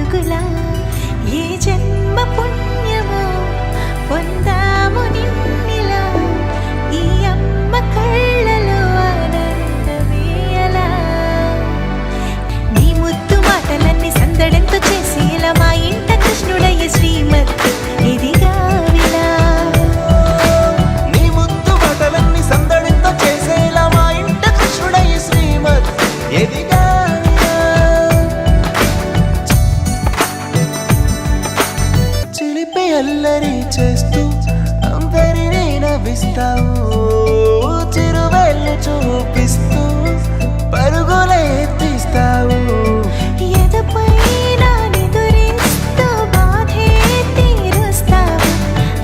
అడుగులా ఏ జన్మ పుణ్యమో పొందాము నిన్నిలా ఈ అమ్మ కళ్ళలో ఆనందమేయలా నీ ముద్దు మాటలన్నీ సందడెంతో చేసేలా మా ఇంట కృష్ణుడయ్య శ్రీమతి ఇదిగా విలా నీ ముద్దు మాటలన్నీ సందడెంతో చేసేలా మా ఇంట కృష్ణుడయ్య శ్రీమతి ఎదిగా చిలిపి అల్లరి చేస్తూ అందరినీ నవ్విస్తావు చిరువెళ్ళు చూపిస్తూ పరుగులే తీస్తావు ఎదపై నానెదురిస్తూ బాధే తీరుస్తావు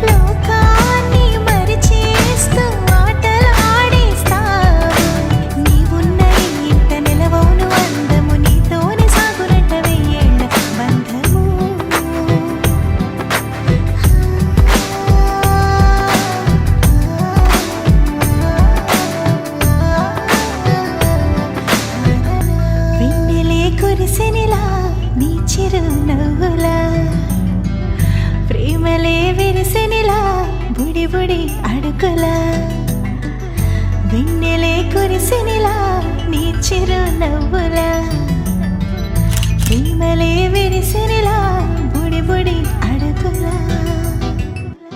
లోకాన్ని మరిచేస్తూ ఆటలాడేస్తావు నీవున్న ఈ ఇంట నిలవవును అందము నీతోనే సాగునట్ట వెయ్యేళ్ళ బంధము వెన్నెలే కురిసెనిలా నీ చిరునవ్వులా ప్రేమలే విరిసెనిలా బుడి బుడి అడుగులా వెన్నెలే కురిసెనిలా నీ చిరునవ్వులా ప్రేమలే విరిసెనిలా బుడి బుడి అడుగులా